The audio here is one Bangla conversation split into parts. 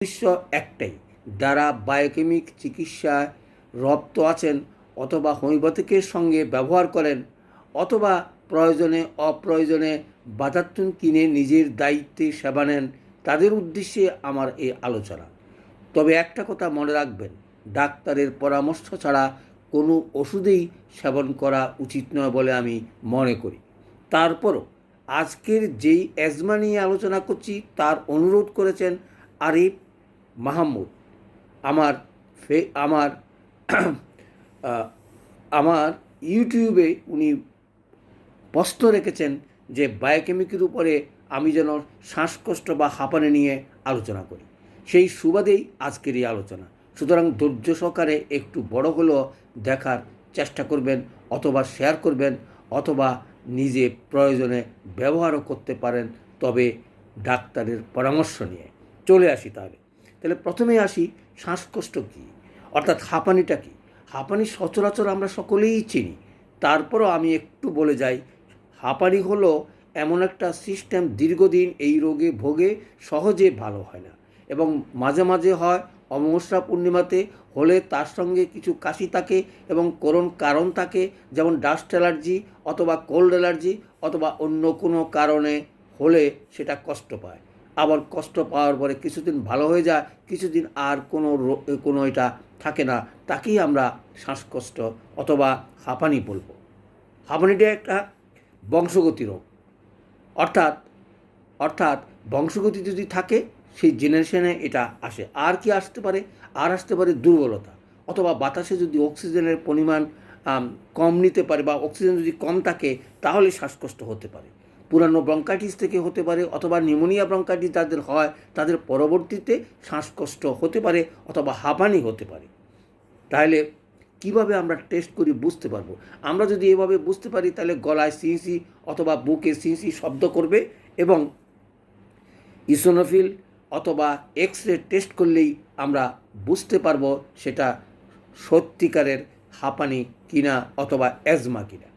উদ্দেশ্য একটাই, যারা বায়োকেমিক চিকিৎসায় রপ্ত আছেন অথবা হোমিওপ্যাথিকের সঙ্গে ব্যবহার করেন অথবা প্রয়োজনে অপ্রয়োজনে বাজারতুন কিনে নিজের দায়িত্বে সেবা নেন, তাদের উদ্দেশ্যে আমার এই আলোচনা। তবে একটা কথা মনে রাখবেন, ডাক্তারের পরামর্শ ছাড়া কোনো ওষুধেই সেবন করা উচিত নয় বলে আমি মনে করি। তারপরও আজকের যেই অ্যাজমা নিয়ে আলোচনা করছি তার অনুরোধ করেছেন আরিফ মাহমুদ। আমার আমার আমার ইউটিউবে উনি প্রশ্ন রেখেছেন যে বায়োকেমিকের উপরে আমি যেন শ্বাসকষ্ট বা হাঁপানি নিয়ে আলোচনা করি। সেই সুবাদেই আজকের এই আলোচনা। সুতরাং ধৈর্য সহকারে একটু বড় হলেও দেখার চেষ্টা করবেন অথবা শেয়ার করবেন অথবা নিজে প্রয়োজনে ব্যবহারও করতে পারেন, তবে ডাক্তারের পরামর্শ নিয়ে। চলে আসি তাহলে প্রথমে আসি শ্বাসকষ্ট কী, অর্থাৎ হাঁপানিটা কী। হাঁপানি সচরাচর আমরা সকলেই চিনি, তারপরও আমি একটু বলে যাই। হাঁপানি হলো এমন একটা সিস্টেম, দীর্ঘদিন এই রোগে ভোগে সহজে ভালো হয় না এবং মাঝে মাঝে হয়। অমাবস্যা পূর্ণিমাতে হলে তার সঙ্গে কিছু কাশি থাকে এবং কারণ থাকে, যেমন ডাস্ট অ্যালার্জি অথবা কোল্ড অ্যালার্জি অথবা অন্য কোনো কারণে হলে সেটা কষ্ট পায়। আবার কষ্ট পাওয়ার পরে কিছুদিন ভালো হয়ে যায়, কিছুদিন আর কোনো এটা থাকে না, তাকেই আমরা শ্বাসকষ্ট অথবা হাঁপানি বলবো। হাঁপানিটা একটা বংশগতি রোগ, অর্থাৎ বংশগতি যদি থাকে সেই জেনারেশনে এটা আসে। আর কি আসতে পারে? আর আসতে পারে দুর্বলতা, অথবা বাতাসে যদি অক্সিজেনের পরিমাণ কম নিতে পারে বা অক্সিজেন যদি কম থাকে তাহলে শ্বাসকষ্ট হতে পারে। পুরানো ব্রঙ্কাইটিস থেকে হতে পারে অথবা নিউমোনিয়া ব্রঙ্কাইটিস যাদের হয় তাদের পরবর্তীতে শ্বাসকষ্ট হতে পারে অথবা হাঁপানি হতে পারে। তাহলে কিভাবে আমরা টেস্ট করি বুঝতে পারবো? আমরা যদি এভাবে বুঝতে পারি তাহলে গলায় সিঁসি অথবা বুকে সিঁসি শব্দ করবে এবং ইসোনোফিল অথবা এক্স রে টেস্ট করলেই আমরা বুঝতে পারবো সেটা সত্যিকারের হাঁপানি কিনা অথবা অ্যাজমা কিনা।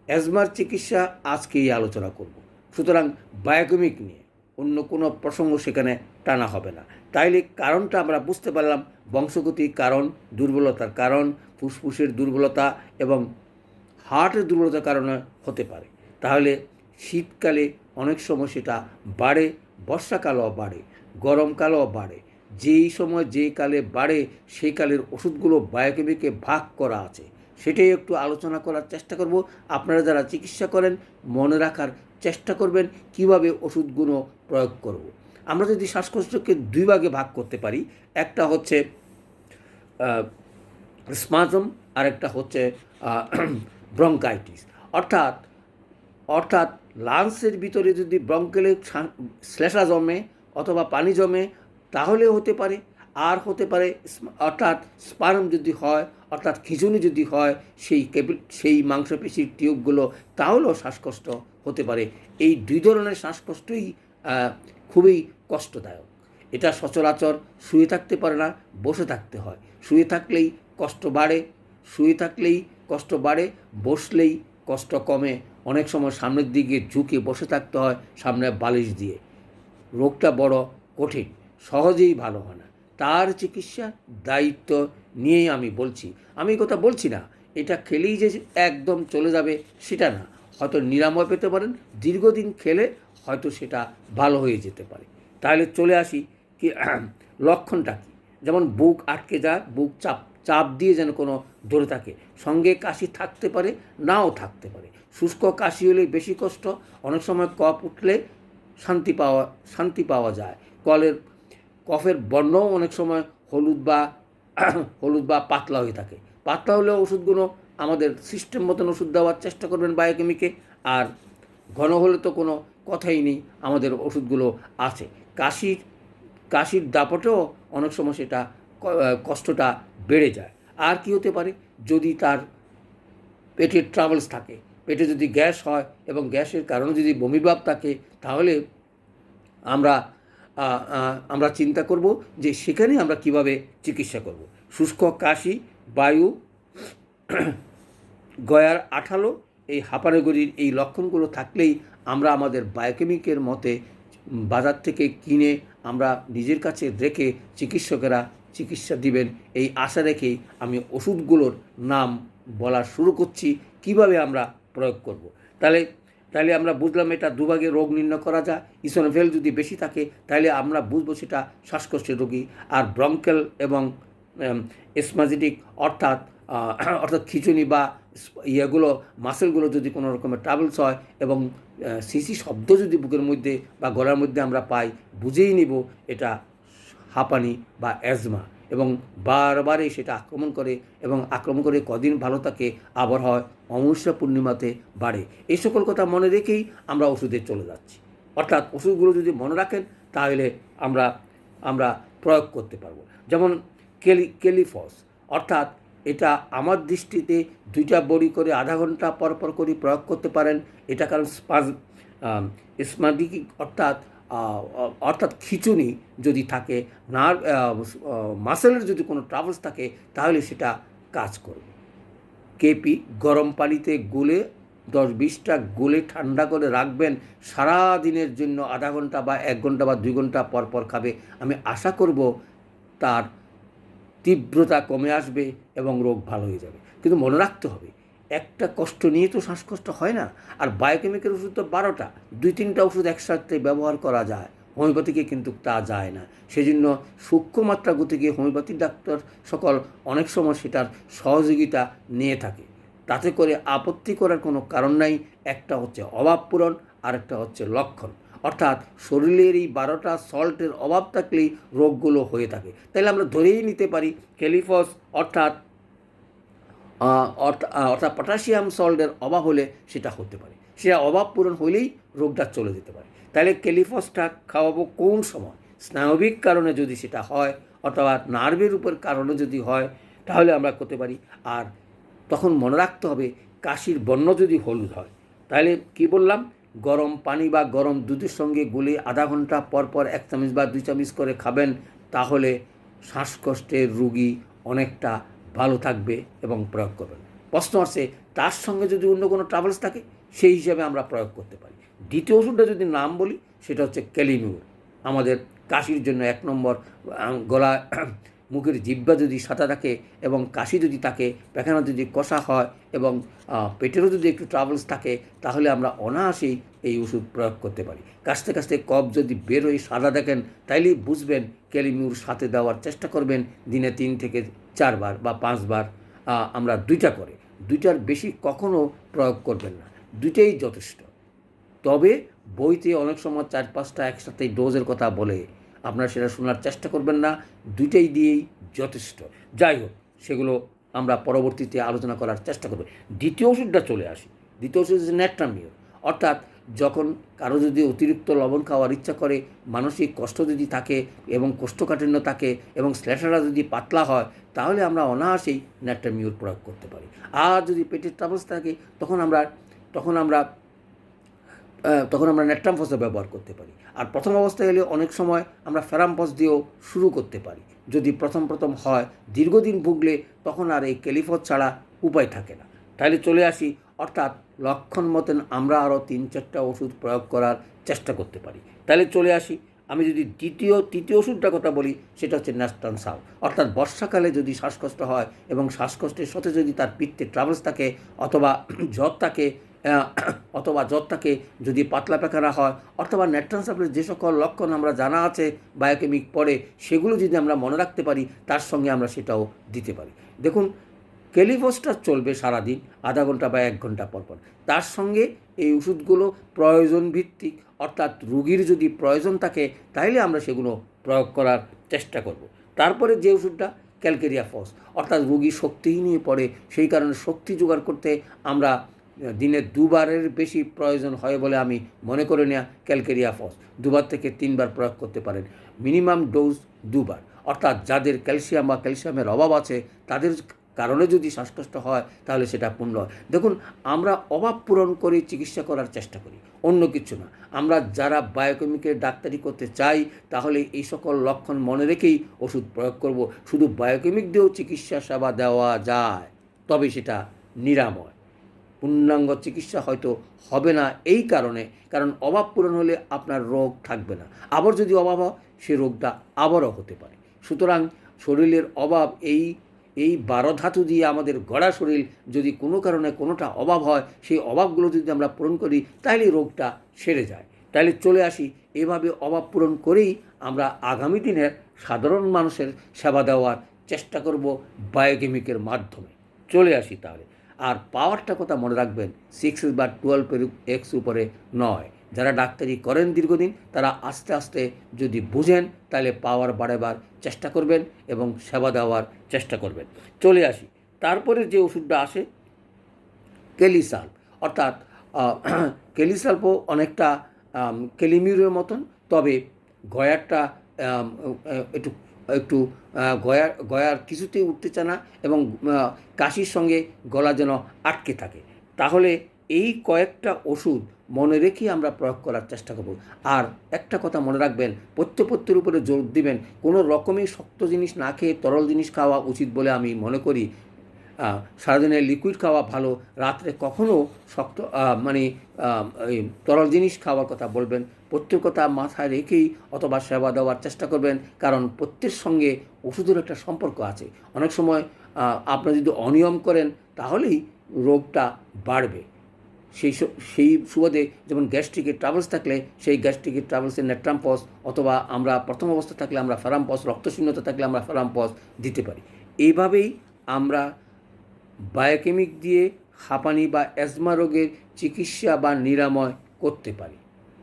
অ্যাজমার চিকিৎসা আজকেই আলোচনা করব, সুতরাং বায়োকেমিক নিয়ে অন্য কোনো প্রসঙ্গ সেখানে টানা হবে না। তাইলে কারণটা আমরা বুঝতে পারলাম, বংশগতির কারণ, দুর্বলতার কারণ, ফুসফুসের দুর্বলতা এবং হার্টের দুর্বলতার কারণে হতে পারে। তাহলে শীতকালে অনেক সময় সেটা বাড়ে, বর্ষাকালেও বাড়ে, গরমকালেও বাড়ে। যেই সময় যে কালে বাড়ে সেই কালের ওষুধগুলো বায়োকেমিকে ভাগ করা আছে, সেটাই একটু আলোচনা করার চেষ্টা করব। আপনারা যারা চিকিৎসা করেন মনে রাখার চেষ্টা করবেন কিভাবে ওষুধগুলো প্রয়োগ করব। আমরা যদি শ্বাসকষ্টকে দুই ভাগে ভাগ করতে পারি, একটা হচ্ছে স্পাজম আর একটা হচ্ছে ব্রঙ্কাইটিস। অর্থাৎ লাংসের ভিতরে যদি ব্রঙ্কেলে শ্লেষা জমে অথবা পানি জমে তাহলে হতে পারে, আর হতে পারে অর্থাৎ স্পার্ম যদি হয়, অর্থাৎ খিঁচুনি যদি হয় সেই মাংসপেশির টিউবগুলো, তাহলেও শ্বাসকষ্ট হতে পারে। এই দুই ধরনের শ্বাসকষ্টই খুবই কষ্টদায়ক। এটা সচরাচর শুয়ে থাকতে পারে না, বসে থাকতে হয়। শুয়ে থাকলেই কষ্ট বাড়ে, বসলেই কষ্ট কমে। অনেক সময় সামনের দিকে ঝুঁকে বসে থাকতে হয় সামনে বালিশ দিয়ে। রোগটা বড় কঠিন, সহজেই ভালো হয় না। তার চিকিৎসা দায়িত্ব নিয়েই আমি বলছি। আমি কথা বলছি না এটা খেলেই যে একদম চলে যাবে সেটা না, হয়তো নিরাময় পেতে পারেন, দীর্ঘদিন খেলে হয়তো সেটা ভালো হয়ে যেতে পারে। তাহলে চলে আসি কি লক্ষণটা কী। যেমন বুক আটকে যায়, বুক চাপ দিয়ে যেন কোনো ধরে থাকে, সঙ্গে কাশি থাকতে পারে, নাও থাকতে পারে। শুষ্ক কাশি হলে বেশি কষ্ট, অনেক সময় কফ উঠলে শান্তি পাওয়া যায়। কফের বর্ণও অনেক সময় হলুদ বা পাতলা হয়ে থাকে। পাতলা হলেও ওষুধগুলো আমাদের সিস্টেম মতন ওষুধ দেওয়ার চেষ্টা করবেন বায়োকেমিকে। আর ঘন হলে তো কোনো কথাই নেই, আমাদের ওষুধগুলো আছে। কাশির দাপটেও অনেক সময় সেটা কষ্টটা বেড়ে যায়। আর কি হতে পারে? যদি তার পেটের ট্রাভেলস থাকে, পেটে যদি গ্যাস হয় এবং গ্যাসের কারণে যদি বমিভাব থাকে, তাহলে আমরা চিন্তা করব যে সেখানে আমরা কিভাবে চিকিৎসা করব। শুষ্ক কাশি, বায়ু, গয়ার আঠালো, এই হাঁপানিগুলির এই লক্ষণগুলো থাকলেই আমরা আমাদের বায়োকেমিকের মতে বাজার থেকে কিনে আমরা নিজের কাছে রেখে চিকিৎসকেরা চিকিৎসা দিবেন এই আশা রেখেই আমি ওষুধগুলোর নাম বলা শুরু করছি, কিভাবে আমরা প্রয়োগ করব। তাহলে তাহলে আমরা বুঝলাম এটা দুভাগে রোগ নির্ণয় করা যায়। ইসোনোফিল যদি বেশি থাকে তাহলে আমরা বুঝবো সেটা শ্বাসকষ্টের রোগী, আর ব্রঙ্কেল এবং এসমাজিটিক অর্থাৎ অর্থাৎ খিঁচুনি বা ইয়েগুলো মাসেলগুলো যদি কোনো রকমের ট্রাভেলস হয় এবং সিসি শব্দ যদি বুকের মধ্যে বা গলার মধ্যে আমরা পাই, বুঝেই নিব এটা হাঁপানি বা অ্যাজমা, এবং বারবারই সেটা আক্রমণ করে কদিন ভালো থাকে, আবার হয় অমাবস্যা পূর্ণিমাতে বাড়ে। এই সকল কথা মনে রেখেই আমরা ওষুধে চলে যাচ্ছি। অর্থাৎ ওষুধগুলো যদি মনে রাখেন তাহলে আমরা প্রয়োগ করতে পারবো। যেমন কেলিফস, অর্থাৎ এটা আমার দৃষ্টিতে 2টা বড়ি করে আধা ঘন্টা পর পর করে প্রয়োগ করতে পারেন। এটা কারণ স্পাজমাটিক অর্থাৎ খিঁচুনি যদি থাকে, নার্ভ মাসেলের যদি কোনো ট্রাভেলস থাকে তাহলে সেটা কাজ করবে। কেপি গরম পানিতে গুলে 10-20টা গুলে ঠান্ডা করে রাখবেন, সারা দিনের জন্য আধা ঘন্টা বা 1 ঘন্টা বা 2 ঘন্টা পর পর খাবে। আমি আশা করব তার তীব্রতা কমে আসবে এবং রোগ ভালো হয়ে যাবে। কিন্তু মনে রাখতে হবে, একটা কষ্ট নিয়ে তো শ্বাসকষ্ট হয় না। আর বায়োকেমিক্যাল ওষুধ তো 12টা, 2-3টা ওষুধ একসাথে ব্যবহার করা যায়, হোমিওপ্যাথিকে কিন্তু তা যায় না। সেজন্য সূক্ষ্ম মাত্রা গতিকে হোমিওপ্যাথিক ডাক্তার সকল অনেক সময় সেটার সহযোগিতা নিয়ে থাকে। তাতে করে আপত্তি করার কোনো কারণ নাই। একটা হচ্ছে অভাব পূরণ, আর একটা হচ্ছে লক্ষণ। অর্থাৎ শরীরের এই 12টা সল্টের অভাব থাকলেই রোগগুলো হয়ে থাকে। তাহলে আমরা ধরেই নিতে পারি কেলিফস অর্থাৎ পটাশিয়াম সল্টের অভাব হলে সেটা হতে পারে, সেটা অভাব পূরণ হলেই রোগটা চলে যেতে পারে। তাহলে কেলিফসটা খাওয়াবো কোন সময়? স্নায়বিক কারণে যদি সেটা হয় অথবা নার্ভের উপর কারণে যদি হয় তাহলে আমরা করতে পারি। আর তখন মনে রাখতে হবে, কাশির বর্ণ যদি হলুদ হয় তাহলে কি বললাম, গরম পানি বা গরম দুধের সঙ্গে গুলে আধা ঘন্টা পর পর 1 চামচ বা 2 চামচ করে খাবেন, তাহলে শ্বাসকষ্টের রোগী অনেকটা ভালো থাকবে এবং প্রয়োগ করবেন। প্রশ্ন আছে, তার সঙ্গে যদি অন্য কোনো ট্রাভেলস থাকে সেই হিসাবে আমরা প্রয়োগ করতে পারি। দ্বিতীয় ওষুধটা যদি নাম বলি সেটা হচ্ছে ক্যালিমিউর। আমাদের কাশির জন্য 1 নম্বর। গলা মুখের জিহ্বা যদি সাদা থাকে এবং কাশি যদি থাকে, পায়খানা যদি কষা হয় এবং পেটেরও যদি একটু ট্রাভেলস থাকে, তাহলে আমরা অনায়াসেই এই ওষুধ প্রয়োগ করতে পারি। কাশতে কাশতে কফ যদি বের হয়ে সাদা দেখেন তাইলেই বুঝবেন ক্যালিমিউর সাথে দেওয়ার চেষ্টা করবেন। দিনে 3 থেকে 4 বার বা 5 বার, আমরা 2টা করে, 2টার বেশি কখনও প্রয়োগ করবেন না, 2টাই যথেষ্ট। তবে বইতে অনেক সময় 4-5টা একসাথে ডোজের কথা বলে, আপনারা সেটা শোনার চেষ্টা করবেন না, 2টাই দিয়েই যথেষ্ট। যাই হোক, সেগুলো আমরা পরবর্তীতে আলোচনা করার চেষ্টা করব। দ্বিতীয় ওষুধটা চলে আসি। দ্বিতীয় ওষুধ হচ্ছে ন্যাট্রামিউর। অর্থাৎ যখন কারো যদি অতিরিক্ত লবণ খাওয়ার ইচ্ছা করে, মানসিক কষ্ট যদি থাকে এবং কোষ্ঠকাঠিন্য থাকে এবং শ্লেষ্মাটা যদি পাতলা হয়, তাহলে আমরা অনায়াসেই ন্যাট্রামিউর প্রয়োগ করতে পারি। আর যদি পেটের ট্রাভেলস থাকে তখন আমরা ন্যাট্রামফসও ব্যবহার করতে পারি। আর প্রথম অবস্থায় হলে অনেক সময় আমরা ফেরামফস দিয়েও শুরু করতে পারি। যদি প্রথম হয়, দীর্ঘদিন ভুগলে তখন আর এই কেলিফস ছাড়া উপায় থাকে না। তাহলে চলে আসি, অর্থাৎ লক্ষণ মতন আমরা আরও 3-4টা ওষুধ প্রয়োগ করার চেষ্টা করতে পারি। তাহলে চলে আসি, আমি যদি তৃতীয় ওষুধটার কথা বলি সেটা হচ্ছে ন্যাস্টানসাল। অর্থাৎ বর্ষাকালে যদি শ্বাসকষ্ট হয় এবং শ্বাসকষ্টের সাথে যদি তার পিত্তে ট্রাভেলস থাকে অথবা জ্বর থাকে, যদি পাতলা পায়খানা হয় অথবা ন্যাট্রানসালের যে সকল লক্ষণ আমরা জানা আছে বায়োকেমিক পড়ে, সেগুলো যদি আমরা মনে রাখতে পারি তার সঙ্গে আমরা সেটাও দিতে পারি। দেখুন, কেলিফসটা চলবে সারাদিন আধা ঘন্টা বা 1 ঘন্টা পর পর। তার সঙ্গে এই ওষুধগুলো প্রয়োজন ভিত্তিক, অর্থাৎ রুগীর যদি প্রয়োজন থাকে তাহলে আমরা সেগুলো প্রয়োগ করার চেষ্টা করব। তারপরে যে ওষুধটা ক্যালকেরিয়া ফস, অর্থাৎ রুগী শক্তিহীন হয়ে পড়ে, সেই কারণে শক্তি জোগাড় করতে আমরা দিনে 2 বারের বেশি প্রয়োজন হয় বলে আমি মনে করে নেওয়া ক্যালকেরিয়া ফস 2 বার থেকে 3 বার প্রয়োগ করতে পারেন। মিনিমাম ডোজ 2 বার। অর্থাৎ যাদের ক্যালসিয়াম বা ক্যালসিয়ামের অভাব আছে তাদের কারণে যদি শ্বাসকষ্ট হয় তাহলে সেটা পূর্ণ হয়। দেখুন, আমরা অভাব পূরণ করে চিকিৎসা করার চেষ্টা করি, অন্য কিছু না। আমরা যারা বায়োকেমিকের ডাক্তারি করতে চাই তাহলে এই সকল লক্ষণ মনে রেখেই ওষুধ প্রয়োগ করব। শুধু বায়োকেমিক দিয়েও চিকিৎসা সেবা দেওয়া যায়, তবে সেটা নিরাময়। পূর্ণাঙ্গ চিকিৎসা হয়তো হবে না, এই কারণে, কারণ অভাব পূরণ হলে আপনার রোগ থাকবে না, আবার যদি অভাব হয় সে রোগটা আবারও হতে পারে। সুতরাং শরীরের অভাব, এই 12 ধাতু দিয়ে আমাদের গড়া শরীর, যদি কোনো কারণে কোনোটা অভাব হয়, সেই অভাবগুলো যদি আমরা পূরণ করি তাহলে রোগটা সেরে যায়। তাহলে চলে আসি, এভাবে অভাব পূরণ করেই আমরা আগামী দিনের সাধারণ মানুষের সেবা দেওয়ার চেষ্টা করব বায়োকেমিকের মাধ্যমে। চলে আসি তাহলে। আর পাওয়ারটা কথা মনে রাখবেন, 6 বা 12x উপরে নয়। যারা ডাক্তারি করেন দীর্ঘদিন, তারা আস্তে আস্তে যদি বুঝেন তাহলে পাওয়ার বাড়াবার চেষ্টা করবেন এবং সেবা দেওয়ার চেষ্টা করবেন। চলে আসি, তারপরে যে ওষুধটা আসে কেলিসাল্প, অর্থাৎ কেলিসাল্পও অনেকটা কেলিমিউরের মতন, তবে গয়ারটা একটু একটু গয়ার কিছুতেই উঠতে চায় না এবং কাশির সঙ্গে গলা যেন আটকে থাকে। তাহলে এই কয়েকটা ওষুধ মনে রেখে আমরা প্রয়োগ করার চেষ্টা করব। আর একটা কথা মনে রাখবেন, পথ্যের উপরে জোর দিবেন, কোনো রকমই শক্ত জিনিস না খেয়ে তরল জিনিস খাওয়া উচিত বলে আমি মনে করি। সারাদিনে লিকুইড খাওয়া ভালো, রাত্রে কখনও শক্ত এই তরল জিনিস খাওয়ার কথা বলবেন। প্রত্যেক কথা মাথায় রেখেই অথবা সেবা দেওয়ার চেষ্টা করবেন, কারণ প্রত্যেকের সঙ্গে ওষুধের একটা সম্পর্ক আছে। অনেক সময় আপনি যদি অনিয়ম করেন তাহলেই রোগটা বাড়বে। সেই সুবাদে যেমন গ্যাস্ট্রিকের ট্রাভেলস থাকলে সেই গ্যাস্ট্রিকের ট্রাভেলসের নেট্রাম্পস, অথবা আমরা প্রথম অবস্থা থাকলে আমরা ফেরাম্পস, রক্তশূন্যতা থাকলে আমরা ফেরাম্পস দিতে পারি। এইভাবেই আমরা বায়োকেমিক দিয়ে হাঁপানি বা অ্যাজমা রোগের চিকিৎসা বা নিরাময় করতে পারি।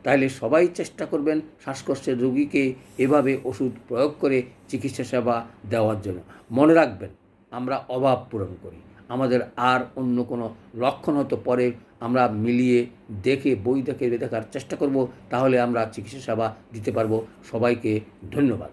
তাহলে সবাই চেষ্টা করবেন শ্বাসকষ্টের রোগীকে এভাবে ওষুধ প্রয়োগ করে চিকিৎসা সেবা দেওয়ার জন্য। মনে রাখবেন, আমরা অভাব পূরণ করি, আমাদের আর অন্য কোনো লক্ষণ হয়তো পরে আমরা মিলিয়ে দেখে বই দেখে দেখার চেষ্টা করব, তাহলে আমরা চিকিৎসা সেবা দিতে পারবো। সবাইকে ধন্যবাদ।